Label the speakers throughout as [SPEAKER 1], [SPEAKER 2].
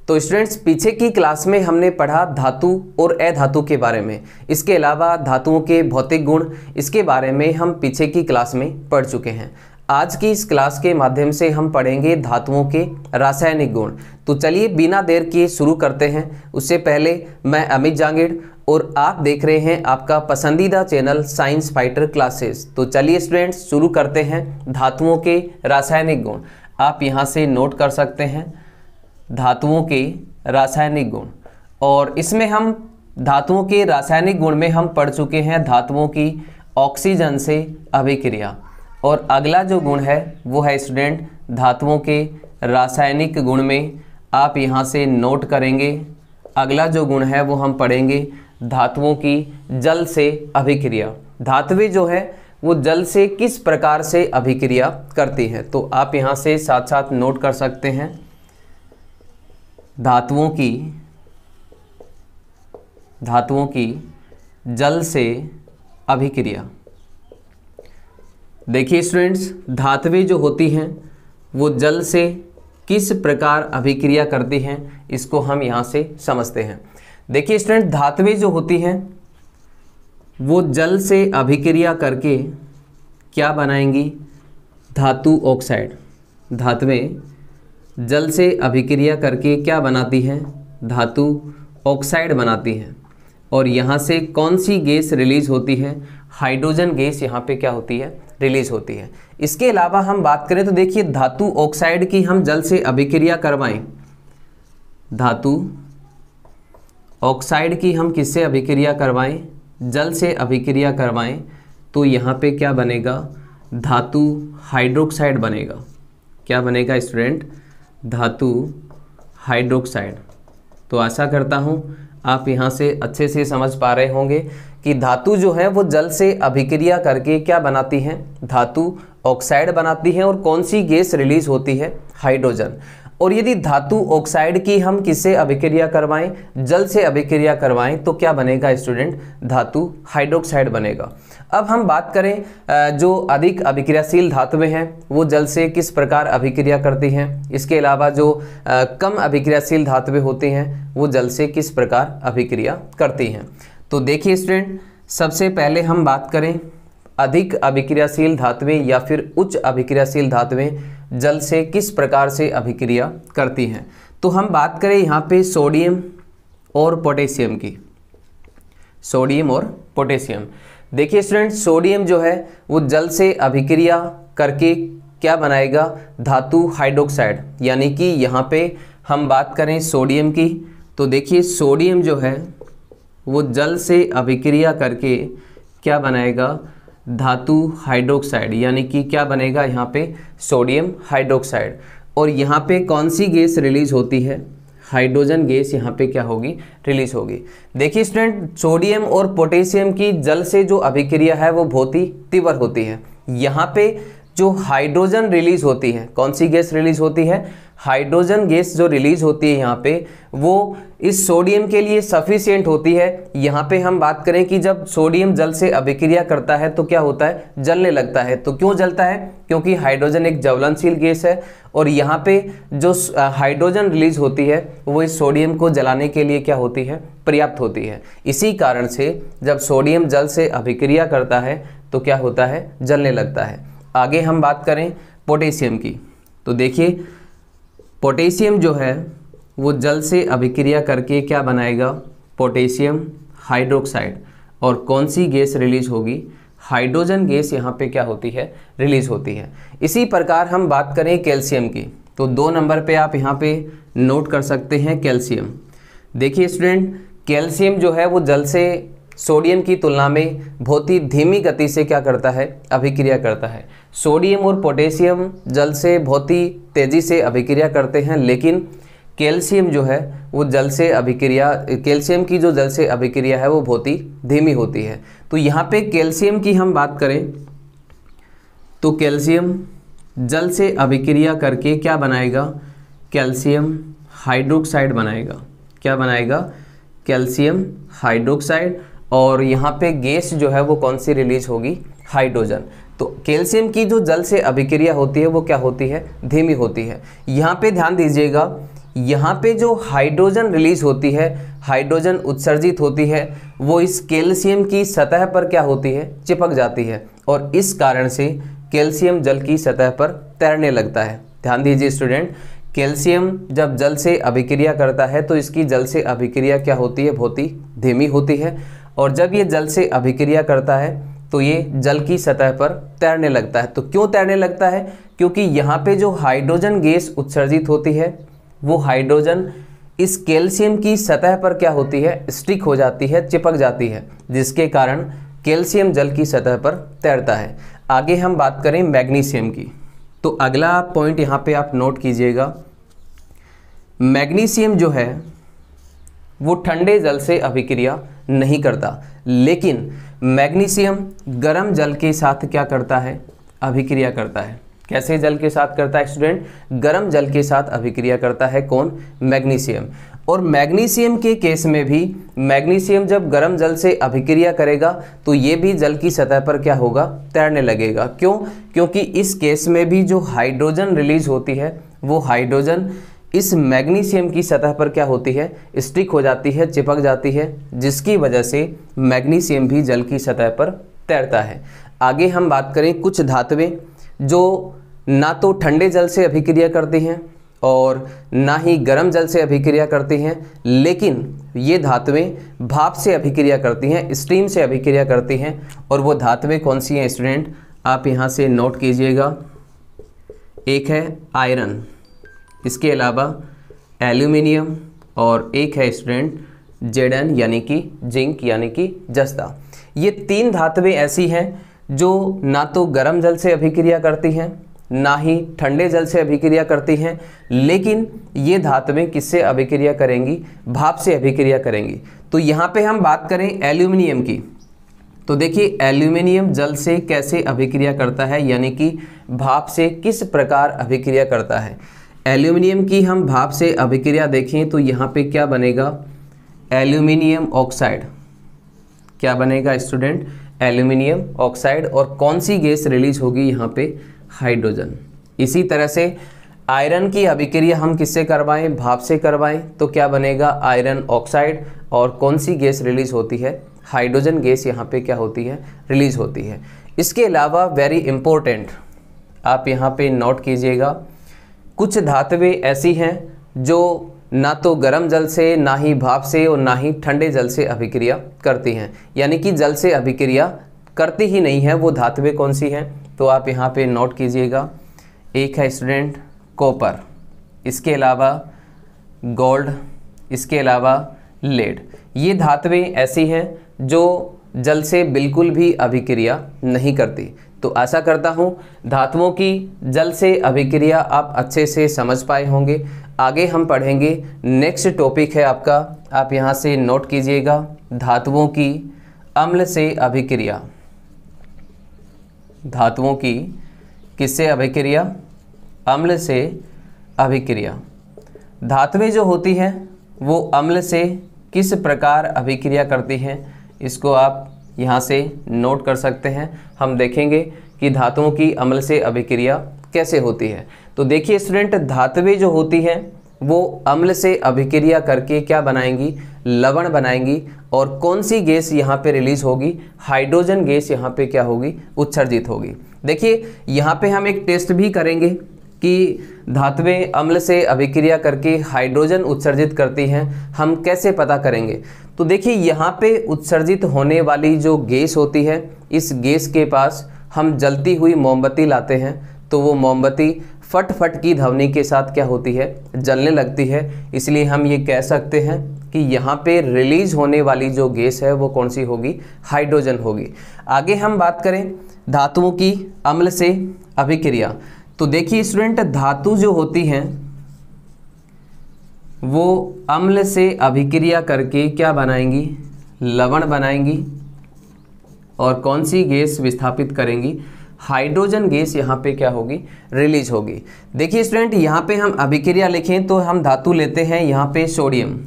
[SPEAKER 1] तो स्टूडेंट्स, पीछे की क्लास में हमने पढ़ा धातु और अधातु के बारे में। इसके अलावा धातुओं के भौतिक गुण, इसके बारे में हम पीछे की क्लास में पढ़ चुके हैं। आज की इस क्लास के माध्यम से हम पढ़ेंगे धातुओं के रासायनिक गुण। तो चलिए बिना देर किए शुरू करते हैं। उससे पहले मैं अमित जांगीड़ और आप देख रहे हैं आपका पसंदीदा चैनल साइंस फाइटर क्लासेस। तो चलिए स्टूडेंट्स, शुरू करते हैं धातुओं के रासायनिक गुण। आप यहाँ से नोट कर सकते हैं धातुओं के रासायनिक गुण। और इसमें हम धातुओं के रासायनिक गुण में हम पढ़ चुके हैं धातुओं की ऑक्सीजन से अभिक्रिया। और अगला जो गुण है वो है स्टूडेंट धातुओं के रासायनिक गुण में आप यहाँ से नोट करेंगे। अगला जो गुण है वो हम पढ़ेंगे धातुओं की जल से अभिक्रिया। धातुएं जो है वो जल से किस प्रकार से अभिक्रिया करती हैं। तो आप यहाँ से साथ साथ नोट कर सकते हैं धातुओं की जल से अभिक्रिया। देखिए स्टूडेंट्स, धातुएं जो होती हैं वो जल से किस प्रकार अभिक्रिया करती हैं, इसको हम यहाँ से समझते हैं। देखिए स्टूडेंट, धातुएं जो होती हैं वो जल से अभिक्रिया करके क्या बनाएंगी, धातु ऑक्साइड। धातुएं जल से अभिक्रिया करके क्या बनाती हैं, धातु ऑक्साइड बनाती हैं। और यहाँ से कौन सी गैस रिलीज होती है, हाइड्रोजन गैस यहाँ पे क्या होती है, रिलीज होती है। इसके अलावा हम बात करें तो देखिए धातु ऑक्साइड की हम जल से अभिक्रिया करवाएं, धातु ऑक्साइड की हम किससे अभिक्रिया करवाएं, जल से अभिक्रिया करवाएं, तो यहाँ पे क्या बनेगा, धातु हाइड्रोक्साइड बनेगा। क्या बनेगा स्टूडेंट, धातु हाइड्रोक्साइड। तो आशा करता हूँ आप यहाँ से अच्छे से समझ पा रहे होंगे कि धातु जो है वो जल से अभिक्रिया करके क्या बनाती हैं, धातु ऑक्साइड बनाती हैं। और कौन सी गैस रिलीज होती है, हाइड्रोजन। और यदि धातु ऑक्साइड की हम किससे अभिक्रिया करवाएं, जल से अभिक्रिया करवाएं, तो क्या बनेगा स्टूडेंट, धातु हाइड्रोक्साइड बनेगा। अब हम बात करें जो अधिक अभिक्रियाशील धातुएं हैं वो जल से किस प्रकार अभिक्रिया करती हैं। इसके अलावा जो कम अभिक्रियाशील धातुएं होती हैं वो जल से किस प्रकार अभिक्रिया करती हैं। तो देखिए स्टूडेंट, सबसे पहले हम बात करें अधिक अभिक्रियाशील धातुएं या फिर उच्च अभिक्रियाशील धातुएं जल से किस प्रकार से अभिक्रिया करती हैं। तो हम बात करें यहाँ पे सोडियम और पोटेशियम की। सोडियम और पोटेशियम, देखिए स्टूडेंट, सोडियम जो है वो जल से अभिक्रिया करके क्या बनाएगा, धातु हाइड्रोक्साइड। यानी कि यहाँ पे हम बात करें सोडियम की, तो देखिए सोडियम जो है वो जल से अभिक्रिया करके क्या बनाएगा, धातु हाइड्रोक्साइड। यानी कि क्या बनेगा यहाँ पे, सोडियम हाइड्रोक्साइड। और यहाँ पे कौन सी गैस रिलीज होती है, हाइड्रोजन गैस यहाँ पे क्या होगी, रिलीज होगी। देखिए स्टूडेंट, सोडियम और पोटेशियम की जल से जो अभिक्रिया है वो बहुत ही तीव्र होती है। यहाँ पे जो हाइड्रोजन रिलीज होती है, कौन सी गैस रिलीज होती है, हाइड्रोजन गैस जो रिलीज होती है यहाँ पे वो इस सोडियम के लिए सफिशिएंट होती है। यहाँ पे हम बात करें कि जब सोडियम जल से अभिक्रिया करता है तो क्या होता है, जलने लगता है। तो क्यों जलता है, क्योंकि हाइड्रोजन एक ज्वलनशील गैस है। और यहाँ पे जो हाइड्रोजन रिलीज होती है वो इस सोडियम को जलाने के लिए क्या होती है, पर्याप्त होती है। इसी कारण से जब सोडियम जल से अभिक्रिया करता है तो क्या होता है, जलने लगता है। आगे हम बात करें पोटेशियम की, तो देखिए पोटेशियम जो है वो जल से अभिक्रिया करके क्या बनाएगा, पोटेशियम हाइड्रोक्साइड। और कौन सी गैस रिलीज होगी, हाइड्रोजन गैस यहाँ पे क्या होती है, रिलीज होती है। इसी प्रकार हम बात करें कैल्शियम की, तो 2 नंबर पे आप यहाँ पे नोट कर सकते हैं कैल्शियम। देखिए स्टूडेंट, कैल्शियम जो है वो जल से सोडियम की तुलना में बहुत ही धीमी गति से क्या करता है, अभिक्रिया करता है। सोडियम और पोटेशियम जल से बहुत ही तेज़ी से अभिक्रिया करते हैं, लेकिन कैल्शियम जो है वो जल से अभिक्रिया, कैल्शियम की जो जल से अभिक्रिया है वो बहुत ही धीमी होती है। तो यहाँ पे कैल्शियम की हम बात करें तो कैल्शियम जल से अभिक्रिया करके क्या बनाएगा, कैल्शियम हाइड्रोक्साइड बनाएगा। क्या बनाएगा, कैल्शियम हाइड्रोक्साइड। और यहाँ पे गैस जो है वो कौन सी रिलीज होगी, हाइड्रोजन। तो कैल्शियम की जो जल से अभिक्रिया होती है वो क्या होती है, धीमी होती है। यहाँ पे ध्यान दीजिएगा, यहाँ पे जो हाइड्रोजन रिलीज होती है, हाइड्रोजन उत्सर्जित होती है, वो इस कैल्शियम की सतह पर क्या होती है, चिपक जाती है और इस कारण से कैल्शियम जल की सतह पर तैरने लगता है। ध्यान दीजिए स्टूडेंट, कैल्शियम जब जल से अभिक्रिया करता है तो इसकी जल से अभिक्रिया क्या होती है, बहुत ही धीमी होती है और जब ये जल से अभिक्रिया करता है तो ये जल की सतह पर तैरने लगता है। तो क्यों तैरने लगता है, क्योंकि यहाँ पे जो हाइड्रोजन गैस उत्सर्जित होती है वो हाइड्रोजन इस कैल्शियम की सतह पर क्या होती है, स्टिक हो जाती है, चिपक जाती है, जिसके कारण कैल्शियम जल की सतह पर तैरता है। आगे हम बात करें मैग्नीशियम की, तो अगला पॉइंट यहाँ पे आप नोट कीजिएगा। मैग्नीशियम जो है वो ठंडे जल से अभिक्रिया नहीं करता, लेकिन मैग्नीशियम गर्म जल के साथ क्या करता है, अभिक्रिया करता है। कैसे जल के साथ करता है स्टूडेंट, गर्म जल के साथ अभिक्रिया करता है। कौन, मैग्नीशियम। और मैग्नीशियम के केस में भी मैग्नीशियम जब गर्म जल से अभिक्रिया करेगा तो ये भी जल की सतह पर क्या होगा, तैरने लगेगा। क्यों, क्योंकि इस केस में भी जो हाइड्रोजन रिलीज होती है वो हाइड्रोजन इस मैग्नीशियम की सतह पर क्या होती है, स्टिक हो जाती है, चिपक जाती है, जिसकी वजह से मैग्नीशियम भी जल की सतह पर तैरता है। आगे हम बात करें कुछ धातुएं जो ना तो ठंडे जल से अभिक्रिया करती हैं और ना ही गर्म जल से अभिक्रिया करती हैं, लेकिन ये धातुएं भाप से अभिक्रिया करती हैं, स्टीम से अभिक्रिया करती हैं। और वो धातुएं कौन सी हैं स्टूडेंट, आप यहाँ से नोट कीजिएगा। एक है आयरन, इसके अलावा एल्यूमिनियम और एक है स्टूडेंट जेडन यानी कि जिंक यानी कि जस्ता। ये तीन धातुएं ऐसी हैं जो ना तो गर्म जल से अभिक्रिया करती हैं ना ही ठंडे जल से अभिक्रिया करती हैं, लेकिन ये धातुएं किससे अभिक्रिया करेंगी, भाप से अभिक्रिया करेंगी। तो यहाँ पे हम बात करें एल्यूमिनियम की, तो देखिए एल्यूमिनियम जल से कैसे अभिक्रिया करता है, यानी कि भाप से किस प्रकार अभिक्रिया करता है। एल्यूमिनियम की हम भाप से अभिक्रिया देखें तो यहाँ पे क्या बनेगा, एल्यूमिनियम ऑक्साइड। क्या बनेगा स्टूडेंट, एल्यूमिनियम ऑक्साइड। और कौन सी गैस रिलीज होगी यहाँ पे, हाइड्रोजन। इसी तरह से आयरन की अभिक्रिया हम किससे करवाएं, भाप से करवाएं तो क्या बनेगा, आयरन ऑक्साइड। और कौन सी गैस रिलीज होती है, हाइड्रोजन गैस यहाँ पे क्या होती है, रिलीज होती है। इसके अलावा वेरी इंपॉर्टेंट, आप यहाँ पे नोट कीजिएगा, कुछ धातुएं ऐसी हैं जो ना तो गर्म जल से, ना ही भाप से और ना ही ठंडे जल से अभिक्रिया करती हैं, यानी कि जल से अभिक्रिया करती ही नहीं है। वो धातुएं कौन सी हैं, तो आप यहाँ पे नोट कीजिएगा। एक है स्टूडेंट कॉपर, इसके अलावा गोल्ड, इसके अलावा लेड। ये धातुएं ऐसी हैं जो जल से बिल्कुल भी अभिक्रिया नहीं करती। तो आशा करता हूँ धातुओं की जल से अभिक्रिया आप अच्छे से समझ पाए होंगे। आगे हम पढ़ेंगे, नेक्स्ट टॉपिक है आपका, आप यहाँ से नोट कीजिएगा, धातुओं की अम्ल से अभिक्रिया। धातुओं की किससे अभिक्रिया, अम्ल से अभिक्रिया। धातुएं जो होती हैं वो अम्ल से किस प्रकार अभिक्रिया करती हैं, इसको आप यहाँ से नोट कर सकते हैं। हम देखेंगे कि धातुओं की अम्ल से अभिक्रिया कैसे होती है। तो देखिए स्टूडेंट, धातुएं जो होती हैं वो अम्ल से अभिक्रिया करके क्या बनाएंगी, लवण बनाएंगी। और कौन सी गैस यहाँ पे रिलीज होगी, हाइड्रोजन गैस यहाँ पे क्या होगी, उत्सर्जित होगी। देखिए यहाँ पे हम एक टेस्ट भी करेंगे कि धातुएं अम्ल से अभिक्रिया करके हाइड्रोजन उत्सर्जित करती हैं, हम कैसे पता करेंगे। तो देखिए यहाँ पे उत्सर्जित होने वाली जो गैस होती है, इस गैस के पास हम जलती हुई मोमबत्ती लाते हैं तो वो मोमबत्ती फट फट की ध्वनि के साथ क्या होती है, जलने लगती है। इसलिए हम ये कह सकते हैं कि यहाँ पे रिलीज होने वाली जो गैस है वो कौन सी होगी, हाइड्रोजन होगी। आगे हम बात करें धातुओं की अम्ल से अभिक्रिया। तो देखिए स्टूडेंट, धातु जो होती हैं वो अम्ल से अभिक्रिया करके क्या बनाएंगी, लवण बनाएंगी। और कौन सी गैस विस्थापित करेंगी, हाइड्रोजन गैस यहाँ पे क्या होगी, रिलीज होगी। देखिए स्टूडेंट, यहाँ पे हम अभिक्रिया लिखें तो हम धातु लेते हैं यहाँ पे सोडियम,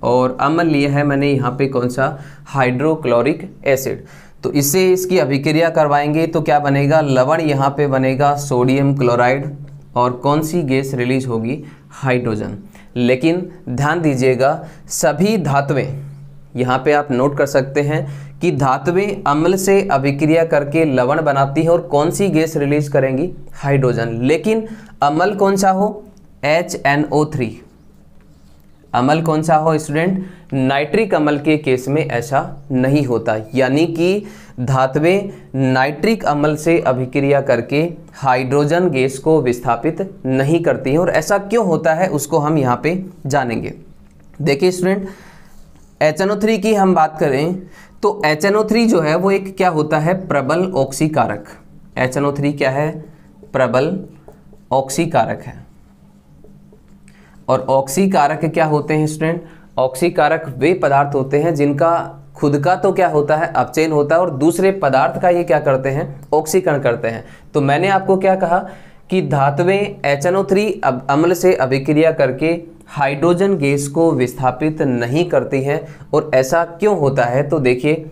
[SPEAKER 1] और अम्ल लिया है मैंने यहाँ पे कौन सा, हाइड्रोक्लोरिक एसिड। तो इससे इसकी अभिक्रिया करवाएंगे तो क्या बनेगा, लवण यहाँ पे बनेगा सोडियम क्लोराइड। और कौन सी गैस रिलीज होगी, हाइड्रोजन। लेकिन ध्यान दीजिएगा सभी धातुएं, यहाँ पे आप नोट कर सकते हैं कि धातुएं अम्ल से अभिक्रिया करके लवण बनाती हैं और कौन सी गैस रिलीज करेंगी, हाइड्रोजन। लेकिन अम्ल कौन सा हो, HNO3। अम्ल कौन सा हो स्टूडेंट, नाइट्रिक अम्ल के केस में ऐसा नहीं होता, यानी कि धातुएं नाइट्रिक अम्ल से अभिक्रिया करके हाइड्रोजन गैस को विस्थापित नहीं करती हैं। और ऐसा क्यों होता है उसको हम यहाँ पे जानेंगे। देखिए स्टूडेंट, HNO3 की हम बात करें तो HNO3 जो है वो एक क्या होता है, प्रबल ऑक्सीकारक। HNO3 क्या है, प्रबल ऑक्सीकारक है। और ऑक्सीकारक क्या होते हैं स्टूडेंट, ऑक्सीकारक वे पदार्थ होते हैं जिनका खुद का तो क्या होता है, अपचयन होता है और दूसरे पदार्थ का ये क्या करते हैं, ऑक्सीकरण करते हैं। तो मैंने आपको क्या कहा कि धातुएं HNO3 अम्ल से अभिक्रिया करके हाइड्रोजन गैस को विस्थापित नहीं करती हैं। और ऐसा क्यों होता है, तो देखिए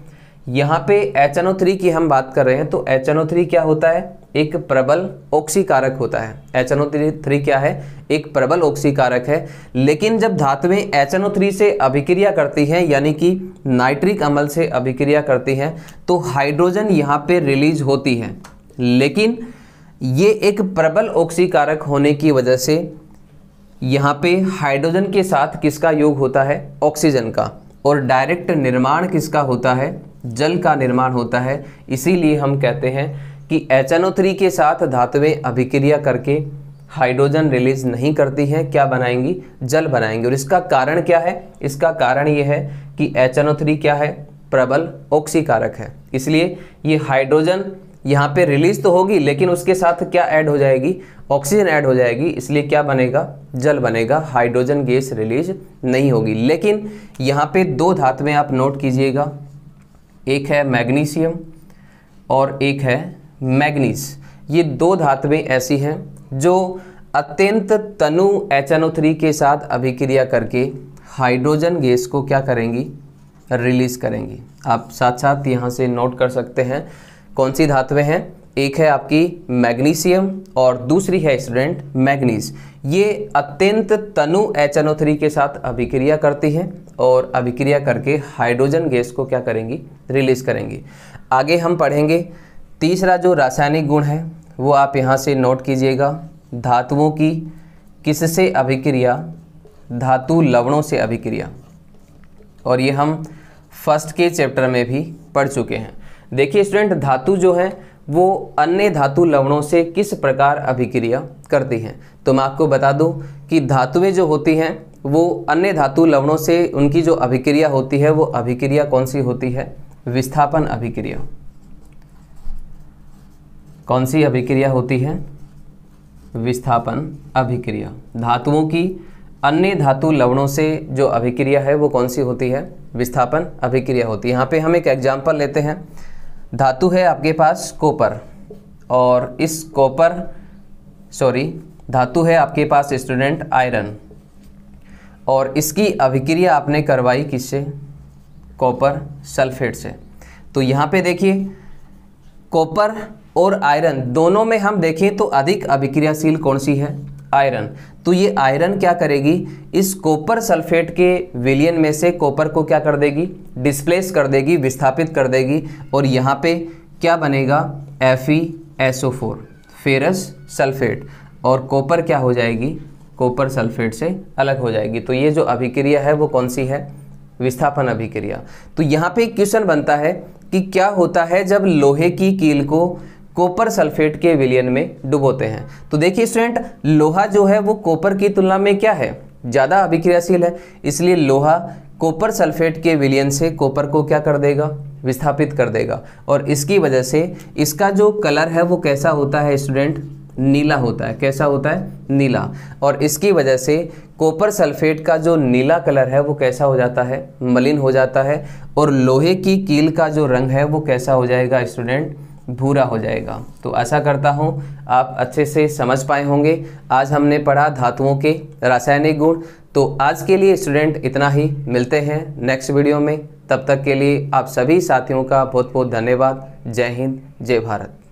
[SPEAKER 1] यहाँ पे HNO3 की हम बात कर रहे हैं तो HNO3 क्या होता है, एक प्रबल ऑक्सीकारक होता है। HNO3 क्या है, एक प्रबल ऑक्सीकारक है। लेकिन जब धातुएं HNO3 से अभिक्रिया करती हैं, यानी कि नाइट्रिक अम्ल से अभिक्रिया करती हैं, तो हाइड्रोजन यहाँ पे रिलीज होती है। लेकिन ये एक प्रबल ऑक्सीकारक होने की वजह से यहाँ पे हाइड्रोजन के साथ किसका योग होता है, ऑक्सीजन का, और डायरेक्ट निर्माण किसका होता है, जल का निर्माण होता है। इसीलिए हम कहते हैं कि HNO3 के साथ धातुएं अभिक्रिया करके हाइड्रोजन रिलीज नहीं करती हैं, क्या बनाएंगी, जल बनाएंगी। और इसका कारण क्या है, इसका कारण ये है कि HNO3 क्या है, प्रबल ऑक्सीकारक है। इसलिए ये हाइड्रोजन यहाँ पे रिलीज तो होगी लेकिन उसके साथ क्या ऐड हो जाएगी, ऑक्सीजन ऐड हो जाएगी। इसलिए क्या बनेगा, जल बनेगा, हाइड्रोजन गैस रिलीज नहीं होगी। लेकिन यहाँ पे दो धातुएं आप नोट कीजिएगा, एक है मैग्नीशियम और एक है मैग्नीज। ये दो धातुएं ऐसी हैं जो अत्यंत तनु HNO3 के साथ अभिक्रिया करके हाइड्रोजन गैस को क्या करेंगी, रिलीज करेंगी। आप साथ साथ यहाँ से नोट कर सकते हैं कौन सी धातुएं हैं, एक है आपकी मैग्नीशियम और दूसरी है स्टूडेंट मैग्नीज। ये अत्यंत तनु HNO3 के साथ अभिक्रिया करती हैं और अभिक्रिया करके हाइड्रोजन गैस को क्या करेंगी, रिलीज करेंगी। आगे हम पढ़ेंगे तीसरा जो रासायनिक गुण है वो आप यहाँ से नोट कीजिएगा, धातुओं की किससे अभिक्रिया, धातु लवणों से अभिक्रिया। और ये हम फर्स्ट के चैप्टर में भी पढ़ चुके हैं। देखिए स्टूडेंट, धातु जो है वो अन्य धातु लवणों से किस प्रकार अभिक्रिया करती हैं। तो मैं आपको बता दूं कि धातुएं जो होती हैं वो अन्य धातु लवणों से उनकी जो अभिक्रिया होती है वो अभिक्रिया कौन सी होती है, विस्थापन अभिक्रिया। कौन सी अभिक्रिया होती है, विस्थापन अभिक्रिया। धातुओं की अन्य धातु लवणों से जो अभिक्रिया है वो कौन सी होती है, विस्थापन अभिक्रिया होती है। यहाँ पे हम एक एग्जाम्पल लेते हैं। धातु है आपके पास कॉपर और इस धातु है आपके पास स्टूडेंट आयरन और इसकी अभिक्रिया आपने करवाई किससे, कॉपर सल्फेट से। तो यहाँ पे देखिए कॉपर और आयरन दोनों में हम देखें तो अधिक अभिक्रियाशील कौन सी है, आयरन। तो ये आयरन क्या करेगी, इस कॉपर सल्फेट के विलयन में से कॉपर को क्या कर देगी, डिस्प्लेस कर देगी, विस्थापित कर देगी। और यहाँ पे क्या बनेगा, FeSO4 फेरस सल्फेट, और कॉपर क्या हो जाएगी, कॉपर सल्फेट से अलग हो जाएगी। तो ये जो अभिक्रिया है वो कौन सी है, विस्थापन अभिक्रिया। तो यहाँ पे क्वेश्चन बनता है कि क्या होता है जब लोहे की कील को कॉपर सल्फेट के विलयन में डुबोते हैं। तो देखिए स्टूडेंट, लोहा जो है वो कॉपर की तुलना में क्या है, ज़्यादा अभिक्रियाशील है। इसलिए लोहा कॉपर सल्फेट के विलयन से कॉपर को क्या कर देगा, विस्थापित कर देगा। और इसकी वजह से इसका जो कलर है वो कैसा होता है स्टूडेंट, नीला होता है। कैसा होता है, नीला। और इसकी वजह से कॉपर सल्फेट का जो नीला कलर है वो कैसा हो जाता है, मलिन हो जाता है। और लोहे की कील का जो रंग है वो कैसा हो जाएगा स्टूडेंट, भूरा हो जाएगा। तो आशा करता हूँ आप अच्छे से समझ पाए होंगे। आज हमने पढ़ा धातुओं के रासायनिक गुण। तो आज के लिए स्टूडेंट इतना ही, मिलते हैं नेक्स्ट वीडियो में। तब तक के लिए आप सभी साथियों का बहुत बहुत धन्यवाद। जय हिंद, जय भारत।